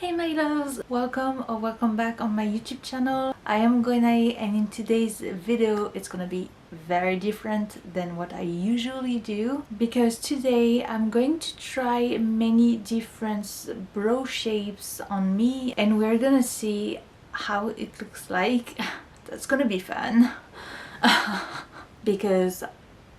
Hey my loves, welcome or welcome back on my YouTube channel. I am Gwenae and in today's video it's gonna be very different than what I usually do because today I'm going to try many different brow shapes on me and we're gonna see how it looks like. That's gonna be fun because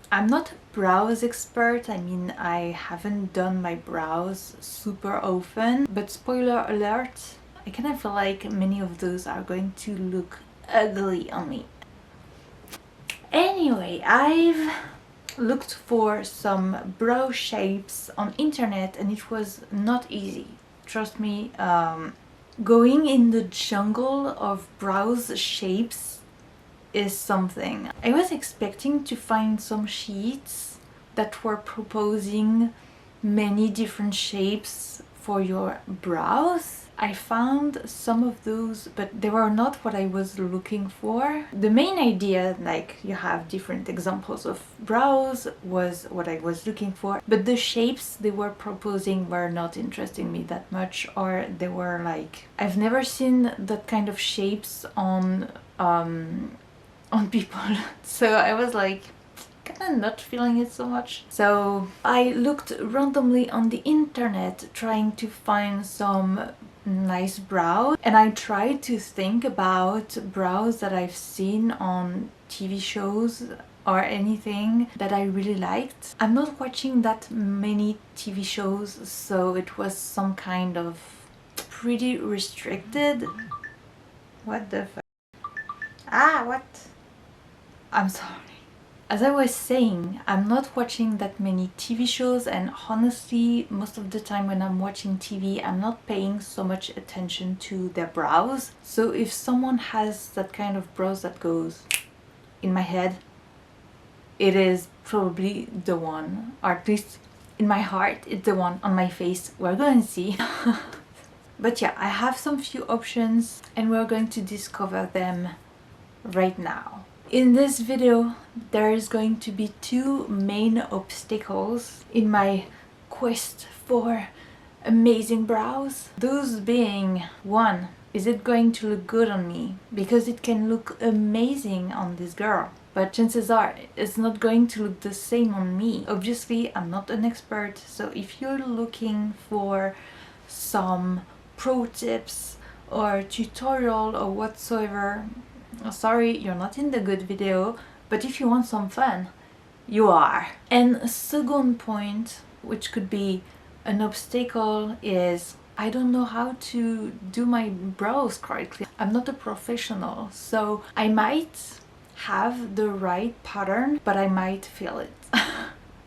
I'm not a brows expert. I mean, I haven't done my brows super often, but spoiler alert, I kind of feel like many of those are going to look ugly on me. Anyway, I've looked for some brow shapes on internet and it was not easy. Trust me, going in the jungle of brows shapes is something. I was expecting to find some sheets that were proposing many different shapes for your brows. I found some of those, but they were not what I was looking for. The main idea, like you have different examples of brows, was what I was looking for, but the shapes they were proposing were not interesting me that much, or they were like, I've never seen that kind of shapes on people. So I was like kind of not feeling it so much. So I looked randomly on the internet trying to find some nice brows and I tried to think about brows that I've seen on TV shows or anything that I really liked. I'm not watching that many TV shows, so it was some kind of pretty restricted. What the fuck? Ah, what? I'm sorry. As I was saying, I'm not watching that many TV shows and honestly, most of the time when I'm watching TV, I'm not paying so much attention to their brows. So if someone has that kind of brows that goes in my head, it is probably the one, or at least in my heart, it's the one on my face. We're going to see. But yeah, I have some few options and we're going to discover them right now. In this video, there is going to be two main obstacles in my quest for amazing brows. Those being, one, is it going to look good on me? Because it can look amazing on this girl, but chances are it's not going to look the same on me. Obviously, I'm not an expert, so if you're looking for some pro tips or tutorial or whatsoever, sorry, you're not in the good video, but if you want some fun, you are. And a second point, which could be an obstacle, is I don't know how to do my brows correctly. I'm not a professional, so I might have the right pattern, but I might fail it.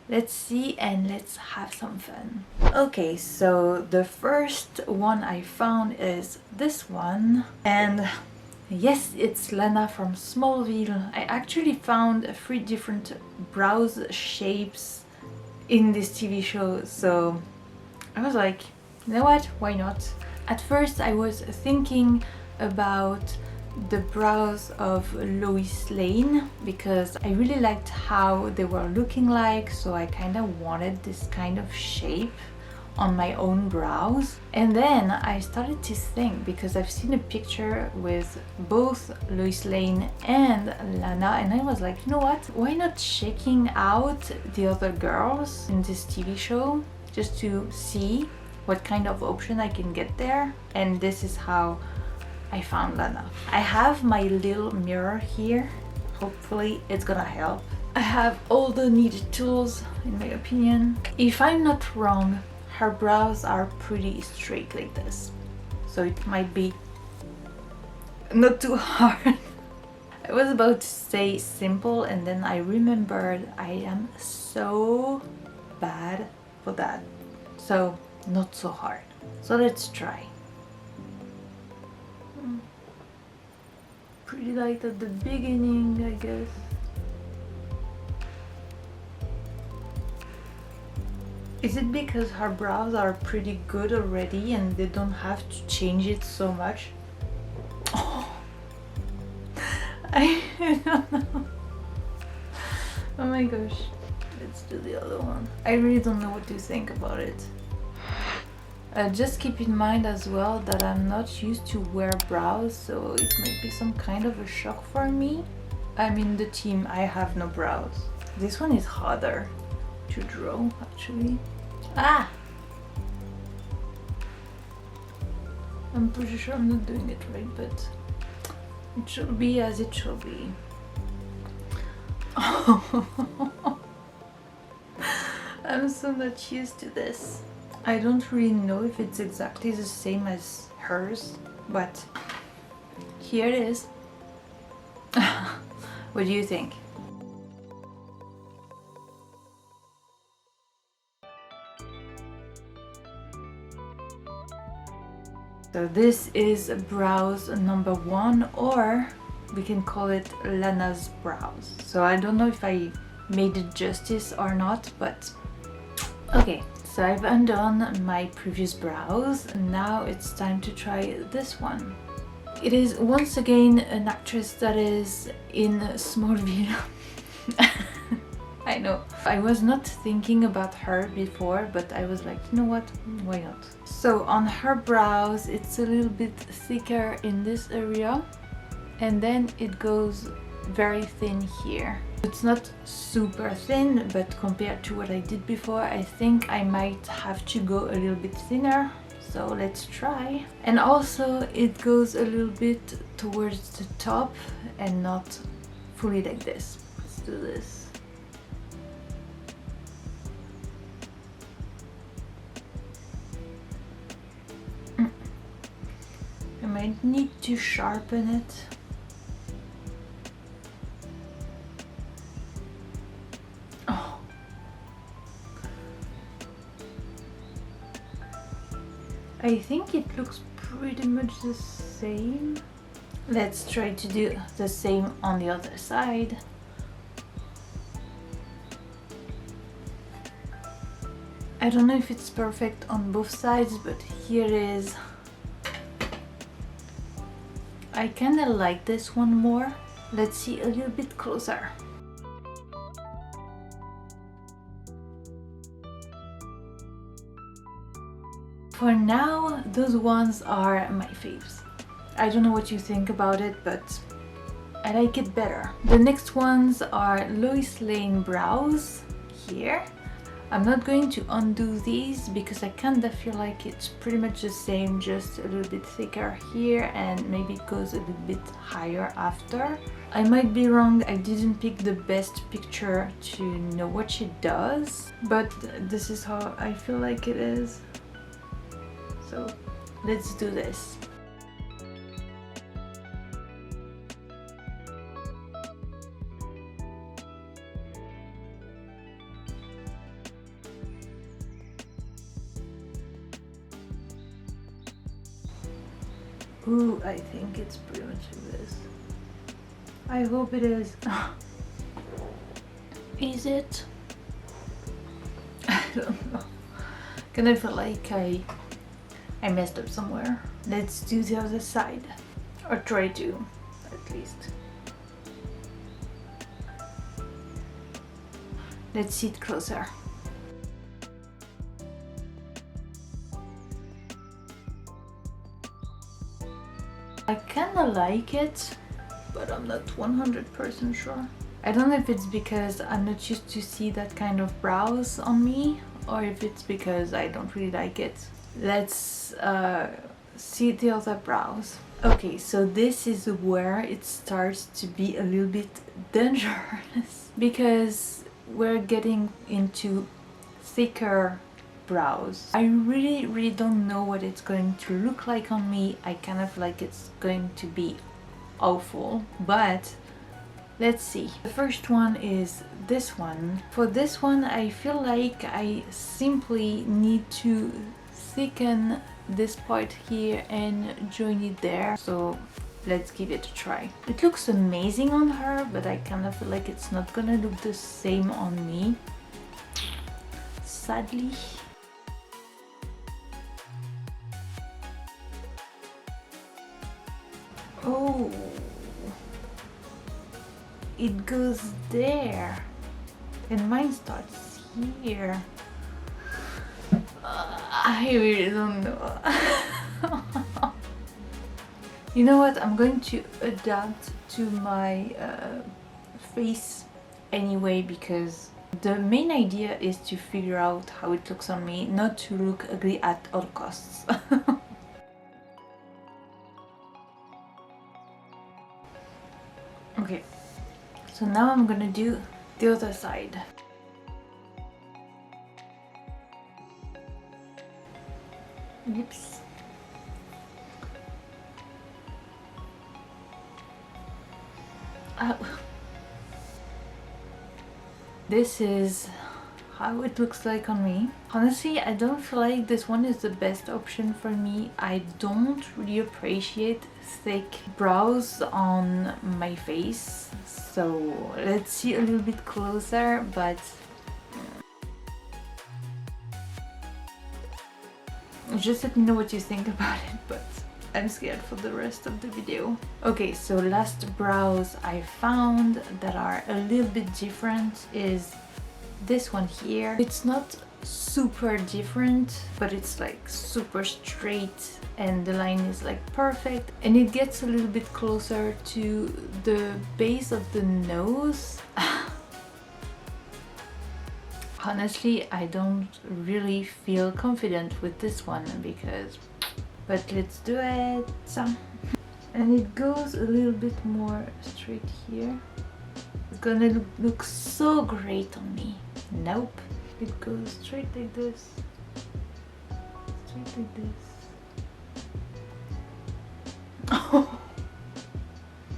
Let's see and let's have some fun. Okay, so the first one I found is this one, and yes, it's Lana from Smallville. I actually found 3 different brows shapes in this TV show, so I was like, you know what, why not? At first I was thinking about the brows of Lois Lane because I really liked how they were looking like, so I kind of wanted this kind of shape on my own brows. And then I started to think, because I've seen a picture with both Lois Lane and Lana, and I was like, you know what, why not checking out the other girls in this TV show just to see what kind of option I can get there. And this is how I found Lana. I have my little mirror here, hopefully it's gonna help. I have all the needed tools in my opinion. If I'm not wrong, her brows are pretty straight like this, so it might be not too hard. I was about to say simple and then I remembered I am so bad for that, so not so hard. So let's try. Pretty light at the beginning, I guess. Is it because her brows are pretty good already and they don't have to change it so much? Oh, I don't know. Oh my gosh. Let's do the other one. I really don't know what to think about it. Just keep in mind as well that I'm not used to wear brows, so it might be some kind of a shock for me. I'm in the team, I have no brows. This one is harder to draw, actually. Ah! I'm pretty sure I'm not doing it right, but it should be as it should be. I'm so not used to this. I don't really know if it's exactly the same as hers, but here it is. What do you think? So this is brows number 1, or we can call it Lana's brows. So I don't know if I made it justice or not, but okay. So I've undone my previous brows, and now it's time to try this one. It is once again an actress that is in Smallville. I know. I was not thinking about her before, but I was like, you know what, why not? So on her brows, it's a little bit thicker in this area, and then it goes very thin here. It's not super thin, but compared to what I did before, I think I might have to go a little bit thinner. So let's try. And also it goes a little bit towards the top and not fully like this. Let's do this. I might need to sharpen it. I think it looks pretty much the same. Let's try to do the same on the other side. I don't know if it's perfect on both sides, but here it is. I kinda like this one more. Let's see a little bit closer. For now, those ones are my faves. I don't know what you think about it, but I like it better. The next ones are Lois Lane brows here. I'm not going to undo these because I kinda feel like it's pretty much the same, just a little bit thicker here, and maybe it goes a little bit higher after. I might be wrong, I didn't pick the best picture to know what she does, but this is how I feel like it is. So let's do this. Ooh, I think it's pretty much like this. I hope it is. Is it? I don't know. Kinda feel like I messed up somewhere. Let's do the other side. Or try to, at least. Let's see it closer. I kinda like it, but I'm not 100% sure. I don't know if it's because I'm not used to see that kind of brows on me, or if it's because I don't really like it. Let's see the other brows. Okay, so this is where it starts to be a little bit dangerous because we're getting into thicker brows. I really don't know what it's going to look like on me. I kind of like it's going to be awful, but let's see. The first one is this one. For this one, I feel like I simply need to thicken this part here and join it there. So let's give it a try. It looks amazing on her, but I kind of feel like it's not gonna look the same on me, sadly. Oh, it goes there and mine starts here. I really don't know. You know what? I'm going to adapt to my face anyway, because the main idea is to figure out how it looks on me, not to look ugly at all costs. Okay, so now I'm gonna do the other side. Oops. This is how it looks like on me. Honestly, I don't feel like this one is the best option for me. I don't really appreciate thick brows on my face. So let's see a little bit closer, but just let me know what you think about it, but I'm scared for the rest of the video. Okay, so last brows I found that are a little bit different is this one here. It's not super different, but it's like super straight and the line is like perfect, and it gets a little bit closer to the base of the nose. Honestly, I don't really feel confident with this one but let's do it. And it goes a little bit more straight here. It's gonna look so great on me. Nope. It goes straight like this. Straight like this.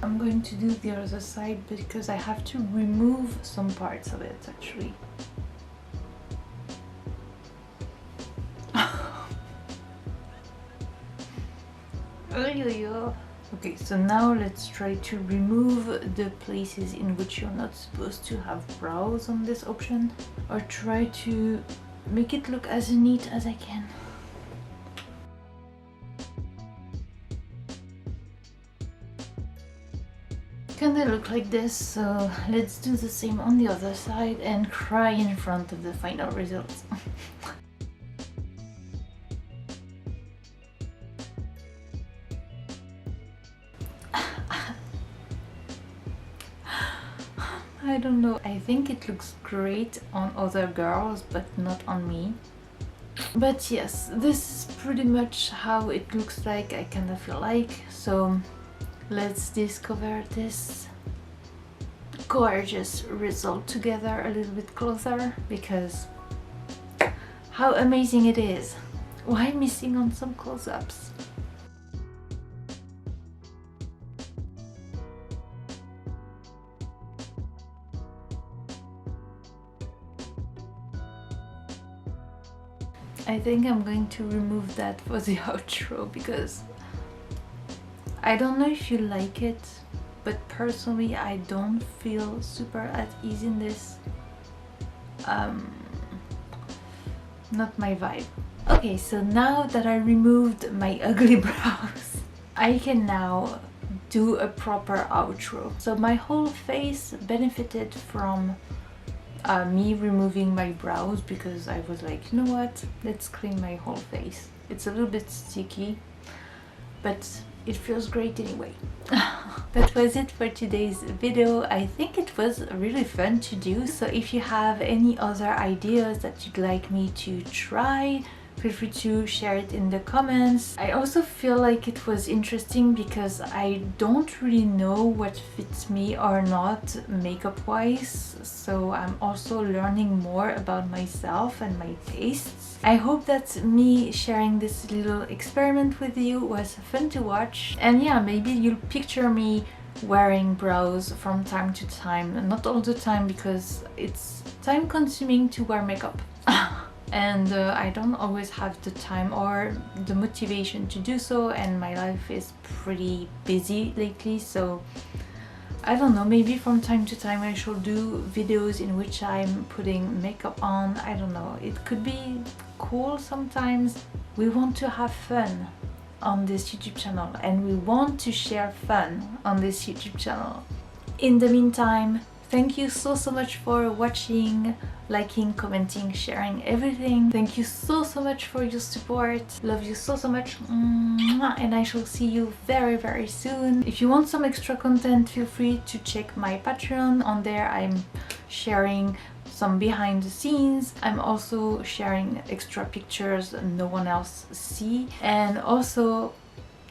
I'm going to do the other side because I have to remove some parts of it actually. Okay, so now let's try to remove the places in which you're not supposed to have brows on this option, or try to make it look as neat as I can. Kinda look like this, so let's do the same on the other side and cry in front of the final results. I don't know, I think it looks great on other girls but not on me. But yes, this is pretty much how it looks like, I kind of feel like. So let's discover this gorgeous result together a little bit closer, because how amazing it is. Why missing on some close-ups? I think I'm going to remove that for the outro because I don't know if you like it, but personally I don't feel super at ease in this. Not my vibe. Okay, so now that I removed my ugly brows, I can now do a proper outro. So my whole face benefited from me removing my brows, because I was like, you know what, let's clean my whole face. It's a little bit sticky, but it feels great anyway. That was it for today's video. I think it was really fun to do, so if you have any other ideas that you'd like me to try, feel free to share it in the comments. I also feel like it was interesting because I don't really know what fits me or not makeup wise, so I'm also learning more about myself and my tastes. I hope that me sharing this little experiment with you was fun to watch, and yeah, maybe you'll picture me wearing brows from time to time. Not all the time because it's time consuming to wear makeup. And I don't always have the time or the motivation to do so, and my life is pretty busy lately, so I don't know, maybe from time to time I should do videos in which I'm putting makeup on. I don't know, it could be cool sometimes. We want to have fun on this YouTube channel, and we want to share fun on this YouTube channel. In the meantime, Thank you so much for watching, liking, commenting, sharing everything. Thank you so much for your support. Love you so much. Mwah. And I shall see you very soon. If you want some extra content, feel free to check my Patreon. On there I'm sharing some behind the scenes. I'm also sharing extra pictures no one else see, and also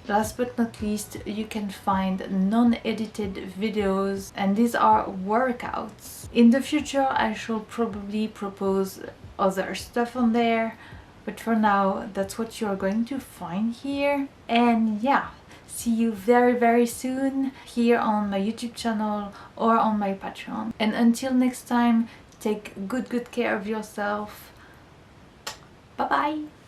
last but not least, you can find non-edited videos, and these are workouts. In the future I shall probably propose other stuff on there, but for now that's what you're going to find here. And yeah, see you very soon here on my YouTube channel or on my Patreon. And until next time, take good care of yourself. Bye bye.